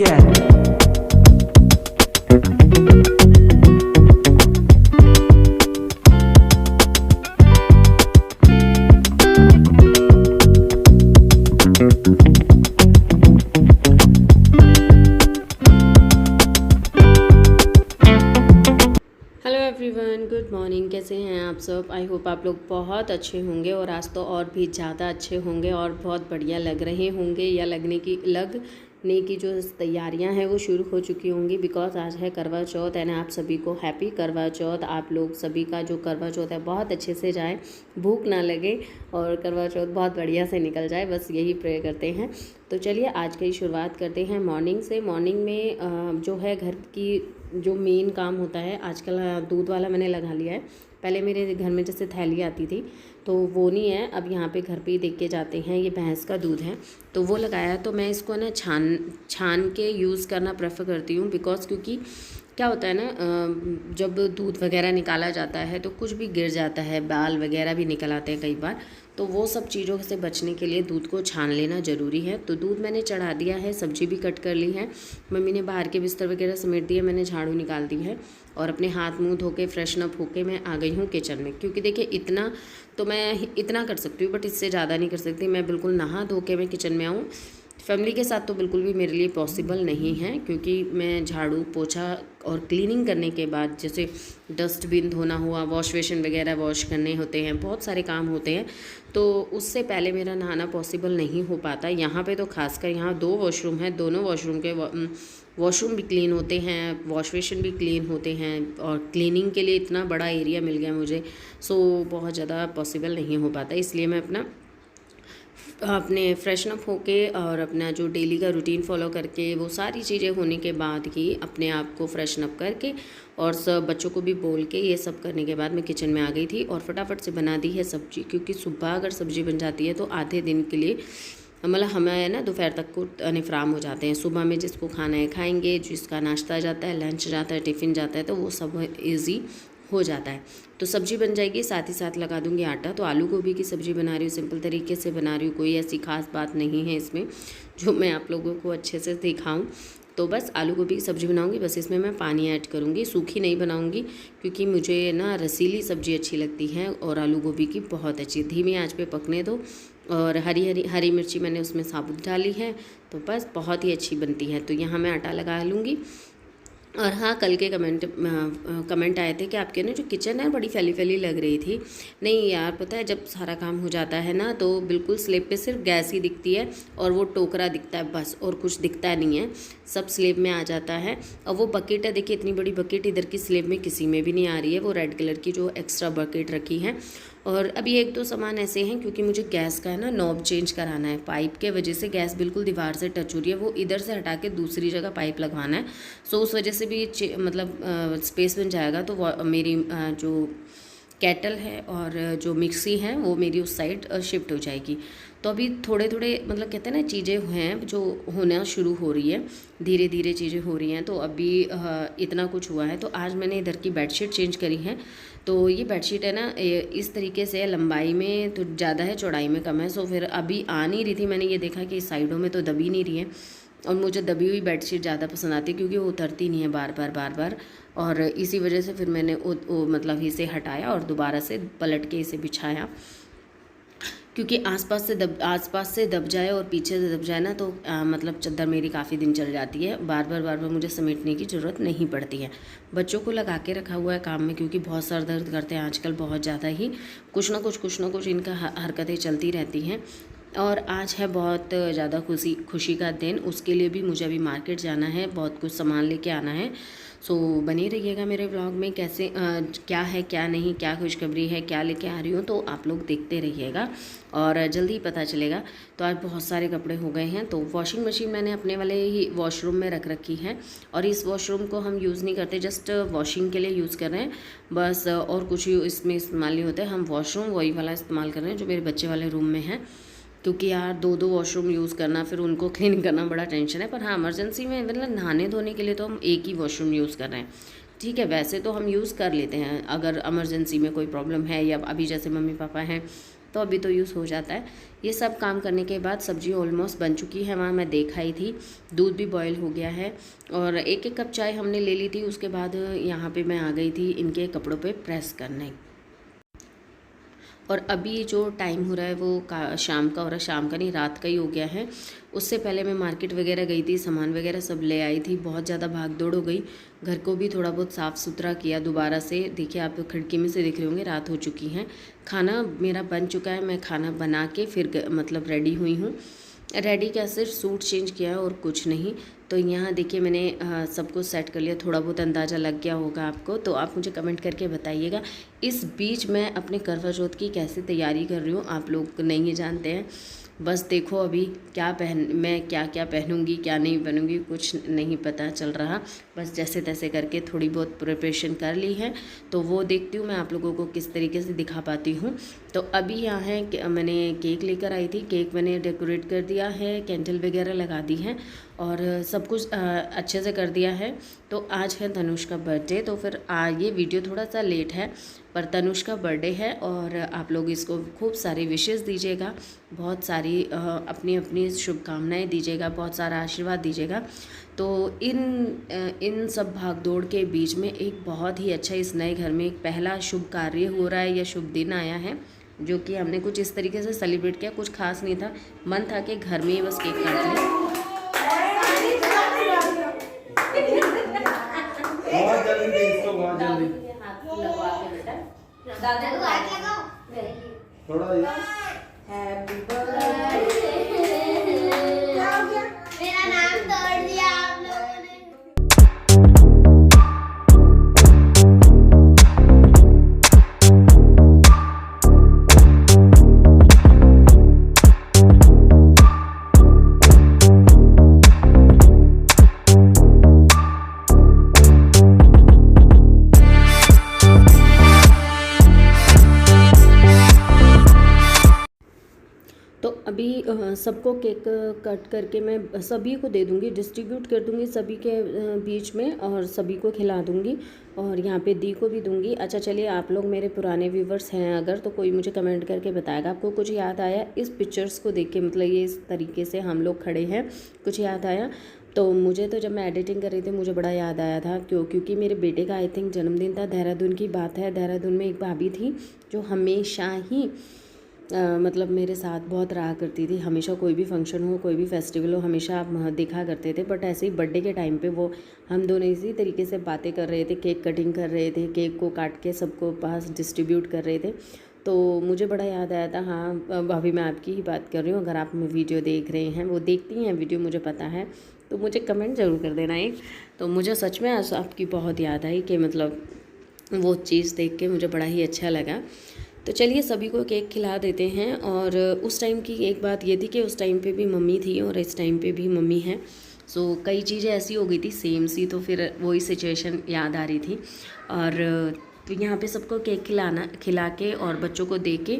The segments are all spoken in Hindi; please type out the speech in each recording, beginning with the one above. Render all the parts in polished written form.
Yeah. Hello everyone, good morning. कैसे हैं आप सब? आई होप आप लोग बहुत अच्छे होंगे और आज तो और भी ज़्यादा अच्छे होंगे और बहुत बढ़िया लग रहे होंगे या लगने की जो तैयारियां हैं वो शुरू हो चुकी होंगी, बिकॉज आज है करवा चौथ। एंड आप सभी को हैप्पी करवा चौथ। आप लोग सभी का जो करवा चौथ है बहुत अच्छे से जाए, भूख ना लगे और करवा चौथ बहुत बढ़िया से निकल जाए, बस यही प्रे करते हैं। तो चलिए आज की शुरुआत करते हैं मॉर्निंग से। मॉर्निंग में जो है घर की जो मेन काम होता है, आजकल दूध वाला मैंने लगा लिया है। पहले मेरे घर में जैसे थैली आती थी तो वो नहीं है, अब यहाँ पे घर पे ही देख के जाते हैं। ये भैंस का दूध है तो वो लगाया, तो मैं इसको ना छान के यूज़ करना प्रेफर करती हूँ, बिकॉज क्योंकि क्या होता है ना, जब दूध वगैरह निकाला जाता है तो कुछ भी गिर जाता है, बाल वगैरह भी निकल आते हैं कई बार, तो वो सब चीज़ों से बचने के लिए दूध को छान लेना ज़रूरी है। तो दूध मैंने चढ़ा दिया है, सब्जी भी कट कर ली है, मम्मी ने बाहर के बिस्तर वगैरह समेट दिए, मैंने झाड़ू निकाल दी है और अपने हाथ मुंह धो के फ्रेशन अप होके मैं आ गई हूँ किचन में। क्योंकि देखिए इतना तो मैं इतना कर सकती हूँ, बट इससे ज़्यादा नहीं कर सकती। मैं बिल्कुल नहा धो के मैं किचन में आऊँ, फैमिली के साथ तो बिल्कुल भी मेरे लिए पॉसिबल नहीं है, क्योंकि मैं झाड़ू पोछा और क्लीनिंग करने के बाद, जैसे डस्टबिन धोना हुआ, वॉश बेसिन वगैरह वॉश करने होते हैं, बहुत सारे काम होते हैं, तो उससे पहले मेरा नहाना पॉसिबल नहीं हो पाता। यहाँ पे तो खासकर यहाँ 2 वॉशरूम हैं, दोनों वॉशरूम के वॉशरूम भी क्लीन होते हैं, वॉश बेसिन भी क्लीन होते हैं, और क्लीनिंग के लिए इतना बड़ा एरिया मिल गया मुझे, सो बहुत ज़्यादा पॉसिबल नहीं हो पाता। इसलिए मैं अपने फ्रेशन अप होके और अपना जो डेली का रूटीन फॉलो करके, वो सारी चीज़ें होने के बाद ही अपने आप को फ्रेशन अप करके और सब बच्चों को भी बोल के ये सब करने के बाद मैं किचन में आ गई थी और फटाफट से बना दी है सब्जी। क्योंकि सुबह अगर सब्जी बन जाती है तो आधे दिन के लिए, मतलब हमें ना दोपहर तक को निफराम हो जाते हैं। सुबह में जिसको खाना है खाएंगे, जिसका नाश्ता जाता है, लंच जाता है, टिफ़िन जाता है, तो वो सब ईज़ी हो जाता है। तो सब्जी बन जाएगी, साथ ही साथ लगा दूंगी आटा। तो आलू गोभी की सब्ज़ी बना रही हूँ, सिंपल तरीके से बना रही हूँ, कोई ऐसी खास बात नहीं है इसमें जो मैं आप लोगों को अच्छे से दिखाऊं। तो बस आलू गोभी की सब्ज़ी बनाऊंगी, बस इसमें मैं पानी ऐड करूंगी, सूखी नहीं बनाऊंगी, क्योंकि मुझे ना रसीली सब्ज़ी अच्छी लगती है और आलू गोभी की बहुत अच्छी। धीमी आंच पे पकने दो। और हरी मिर्ची मैंने उसमें साबुत डाली है, तो बस बहुत ही अच्छी बनती है। तो यहाँ मैं आटा लगा लूँगी। और हाँ, कल के कमेंट आए थे कि आपके ना जो किचन है बड़ी फैली फैली लग रही थी। नहीं यार, पता है जब सारा काम हो जाता है ना तो बिल्कुल स्लेब पे सिर्फ गैस ही दिखती है और वो टोकरा दिखता है, बस और कुछ दिखता नहीं है, सब स्लेब में आ जाता है। और वो बकेट है, देखिए इतनी बड़ी बकेट इधर की स्लेब में किसी में भी नहीं आ रही है, वो रेड कलर की जो एक्स्ट्रा बकेट रखी है। और अभी 1-2 सामान ऐसे हैं, क्योंकि मुझे गैस का है ना नॉब चेंज कराना है। पाइप के वजह से गैस बिल्कुल दीवार से टच हो रही है, वो इधर से हटा के दूसरी जगह पाइप लगवाना है। सो उस वजह से भी मतलब स्पेस बन जाएगा, तो मेरी जो केटल है और जो मिक्सी है वो मेरी उस साइड शिफ्ट हो जाएगी। तो अभी थोड़े थोड़े मतलब कहते हैं ना, चीज़ें हैं जो होना शुरू हो रही है, धीरे धीरे चीज़ें हो रही हैं। तो अभी इतना कुछ हुआ है। तो आज मैंने इधर की बेडशीट चेंज करी है। तो ये बेडशीट है ना, इस तरीके से लंबाई में तो ज़्यादा है, चौड़ाई में कम है। सो फिर अभी आ नहीं रही थी, मैंने ये देखा कि साइडों में तो दबी नहीं रही है, और मुझे दबी हुई बेडशीट ज़्यादा पसंद आती है क्योंकि वो उतरती नहीं है बार बार। और इसी वजह से फिर मैंने मतलब इसे हटाया और दोबारा से पलट के इसे बिछाया, क्योंकि आसपास से दब जाए और पीछे से दब जाए ना तो मतलब चादर मेरी काफ़ी दिन चल जाती है। बार बार मुझे समेटने की ज़रूरत नहीं पड़ती है। बच्चों को लगा के रखा हुआ है काम में, क्योंकि बहुत सर दर्द करते हैं आजकल, बहुत ज़्यादा ही कुछ ना कुछ इनका हरकतें चलती रहती हैं। और आज है बहुत ज़्यादा खुशी का दिन, उसके लिए भी मुझे अभी मार्केट जाना है, बहुत कुछ सामान लेके आना है। सो बने रहिएगा मेरे व्लॉग में, कैसे क्या है क्या नहीं, क्या खुशखबरी है, क्या लेके आ रही हूँ, तो आप लोग देखते रहिएगा और जल्दी ही पता चलेगा। तो आज बहुत सारे कपड़े हो गए हैं। तो वॉशिंग मशीन मैंने अपने वाले ही वॉशरूम में रख रखी है, और इस वॉशरूम को हम यूज़ नहीं करते, जस्ट वॉशिंग के लिए यूज़ कर रहे हैं बस, और कुछ इसमें इस्तेमाल नहीं होता है। हम वॉशरूम वही वाला इस्तेमाल कर रहे हैं जो मेरे बच्चे वाले रूम में है, क्योंकि यार 2-2 वॉशरूम यूज़ करना, फिर उनको क्लीन करना बड़ा टेंशन है। पर हाँ, इमरजेंसी में मतलब नहाने धोने के लिए तो हम एक ही वॉशरूम यूज़ कर रहे हैं, ठीक है। वैसे तो हम यूज़ कर लेते हैं अगर इमरजेंसी में कोई प्रॉब्लम है, या अभी जैसे मम्मी पापा हैं तो अभी तो यूज़ हो जाता है। ये सब काम करने के बाद सब्ज़ी ऑलमोस्ट बन चुकी है, वहाँ मैं देखा ही थी। दूध भी बॉयल हो गया है और एक एक कप चाय हमने ले ली थी। उसके बाद यहाँ पे मैं आ गई थी इनके कपड़ों पे प्रेस करने। और अभी जो टाइम हो रहा है वो शाम का हो रहा है, शाम का नहीं रात का ही हो गया है। उससे पहले मैं मार्केट वगैरह गई थी, सामान वगैरह सब ले आई थी। बहुत ज़्यादा भाग दौड़ हो गई, घर को भी थोड़ा बहुत साफ़ सुथरा किया दोबारा से। देखिए आप खिड़की में से दिख रहे होंगे, रात हो चुकी है। खाना मेरा बन चुका है, मैं खाना बना के फिर मतलब रेडी हुई हूँ। रेडी क्या, सिर्फ सूट चेंज किया है और कुछ नहीं। तो यहाँ देखिए मैंने सब कुछ सेट कर लिया। थोड़ा बहुत अंदाज़ा लग गया होगा आपको, तो आप मुझे कमेंट करके बताइएगा। इस बीच मैं अपने करवा चौथ की कैसे तैयारी कर रही हूँ आप लोग नहीं जानते हैं। बस देखो अभी मैं क्या क्या पहनूंगी क्या नहीं पहनूंगी कुछ नहीं पता चल रहा। बस जैसे तैसे करके थोड़ी बहुत प्रिपरेशन कर ली है, तो वो देखती हूँ मैं आप लोगों को किस तरीके से दिखा पाती हूँ। तो अभी यहाँ है मैंने केक लेकर आई थी, केक मैंने डेकोरेट कर दिया है, कैंडल वगैरह लगा दी है और सब कुछ अच्छे से कर दिया है। तो आज है तनुष का बर्थडे, तो फिर ये वीडियो थोड़ा सा लेट है, पर तनुष का बर्थडे है और आप लोग इसको खूब सारी विशेस दीजिएगा, बहुत सारी अपनी अपनी शुभकामनाएं दीजिएगा, बहुत सारा आशीर्वाद दीजिएगा। तो इन सब भागदौड़ के बीच में एक बहुत ही अच्छा इस नए घर में एक पहला शुभ कार्य हो रहा है या शुभ दिन आया है, जो कि हमने कुछ इस तरीके से सेलिब्रेट किया। कुछ खास नहीं था, मन था कि घर में ही बस केक काट लें। बहुत जल्दी दे इसको, बहुत जल्दी लगवा के बेटा, दादा को हाथ लगाओ थोड़ा। Happy birthday. मेरा नाम तोड़ दिया आप लोगों ने। तो अभी सबको केक कट करके मैं सभी को दे दूँगी, डिस्ट्रीब्यूट कर दूँगी सभी के बीच में और सभी को खिला दूँगी और यहाँ पे दी को भी दूँगी। अच्छा चलिए, आप लोग मेरे पुराने व्यूवर्स हैं अगर, तो कोई मुझे कमेंट करके बताएगा आपको कुछ याद आया इस पिक्चर्स को देख के, मतलब ये इस तरीके से हम लोग खड़े हैं, कुछ याद आया। तो मुझे तो जब मैं एडिटिंग कर रही थी मुझे बड़ा याद आया था, क्योंकि मेरे बेटे का आई थिंक जन्मदिन था। देहरादून की बात है, देहरादून में एक भाभी थी जो हमेशा ही मतलब मेरे साथ बहुत रहा करती थी। हमेशा कोई भी फंक्शन हो, कोई भी फेस्टिवल हो, हमेशा आप देखा करते थे। बट ऐसे ही बर्थडे के टाइम पे वो हम दोनों इसी तरीके से बातें कर रहे थे, केक कटिंग कर रहे थे, केक को काट के सबको पास डिस्ट्रीब्यूट कर रहे थे। तो मुझे बड़ा याद आया था। हाँ भाभी, मैं आपकी ही बात कर रही हूँ। अगर आप वीडियो देख रहे हैं, वो देखती हैं वीडियो मुझे पता है, तो मुझे कमेंट ज़रूर कर देना एक। तो मुझे सच में आज आपकी बहुत याद आई कि मतलब वो चीज़ देख के मुझे बड़ा ही अच्छा लगा। तो चलिए सभी को केक खिला देते हैं। और उस टाइम की एक बात ये थी कि उस टाइम पे भी मम्मी थी और इस टाइम पे भी मम्मी है। सो कई चीज़ें ऐसी हो गई थी सेम सी, तो फिर वही सिचुएशन याद आ रही थी। और तो यहाँ पे सबको केक खिला के और बच्चों को दे के,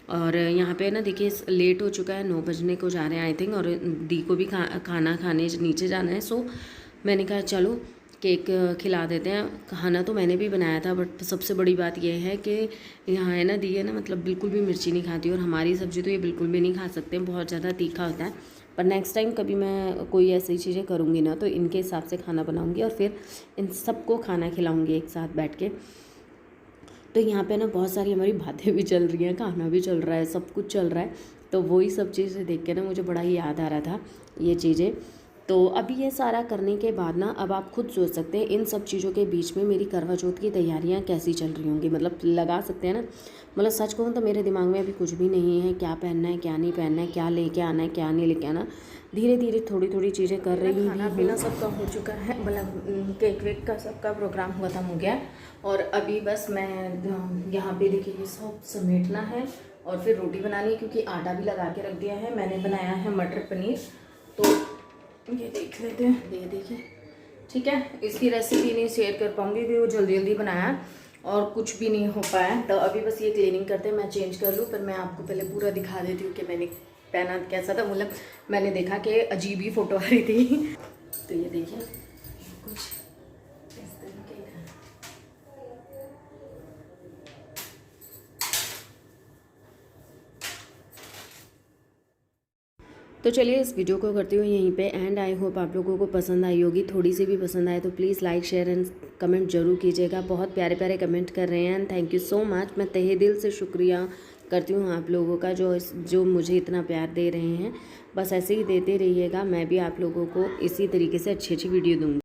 और यहाँ पे ना देखिए लेट हो चुका है, 9 बजने को जा रहे हैं आई थिंक, और दी को भी खाना खाने नीचे जाना है। सो मैंने कहा चलो केक खिला देते हैं। खाना तो मैंने भी बनाया था, बट सबसे बड़ी बात यह है कि यहाँ है ना दी है ना, मतलब बिल्कुल भी मिर्ची नहीं खाती, और हमारी सब्ज़ी तो ये बिल्कुल भी नहीं खा सकते, बहुत ज़्यादा तीखा होता है। पर नेक्स्ट टाइम कभी मैं कोई ऐसी चीज़ें करूँगी ना, तो इनके हिसाब से खाना बनाऊँगी और फिर इन सबको खाना खिलाऊँगी एक साथ बैठ के। तो यहाँ पे ना बहुत सारी हमारी बातें भी चल रही हैं, खाना भी चल रहा है, सब कुछ चल रहा है। तो वही सब चीज़ें देख के ना मुझे बड़ा ही याद आ रहा था ये चीज़ें। तो अभी ये सारा करने के बाद ना अब आप खुद सोच सकते हैं इन सब चीज़ों के बीच में मेरी करवा चौथ की तैयारियां कैसी चल रही होंगी। मतलब लगा सकते हैं ना, मतलब सच कहूँ तो मेरे दिमाग में अभी कुछ भी नहीं है, क्या पहनना है क्या नहीं पहनना है, क्या लेके आना है क्या नहीं लेके आना। धीरे धीरे थोड़ी थोड़ी चीज़ें कर रही हूँ। खाना पीना सबका हो चुका है, मतलब केक वेक का सबका प्रोग्राम ख़त्म हो गया। और अभी बस मैं यहाँ पे देखिए ये सब समेटना है और फिर रोटी बनानी है, क्योंकि आटा भी लगा के रख दिया है। मैंने बनाया है मटर पनीर, तो ये देख लेते हैं, ये देखिए ठीक है। इसकी रेसिपी नहीं शेयर कर पाऊँगी क्योंकि वो जल्दी जल्दी बनाया और कुछ भी नहीं हो पाया। तो अभी बस ये क्लीनिंग करते हैं, मैं चेंज कर लूँ, फिर मैं आपको पहले पूरा दिखा देती हूँ कि मैंने पहना कैसा था। मतलब मैंने देखा कि अजीब ही फ़ोटो आ रही थी। तो ये देखिए कुछ इस तरीके का। तो चलिए इस वीडियो को करती हूँ यहीं पे एंड। आई होप आप लोगों को पसंद आई होगी, थोड़ी सी भी पसंद आए तो please like share and comment जरूर कीजिएगा। बहुत प्यारे प्यारे कमेंट कर रहे हैं and thank you so much. मैं तहे दिल से शुक्रिया करती हूँ आप लोगों का जो मुझे इतना प्यार दे रहे हैं। बस ऐसे ही देते रहिएगा, मैं भी आप लोगों को इसी तरीके से अच्छी अच्छी वीडियो दूँगी।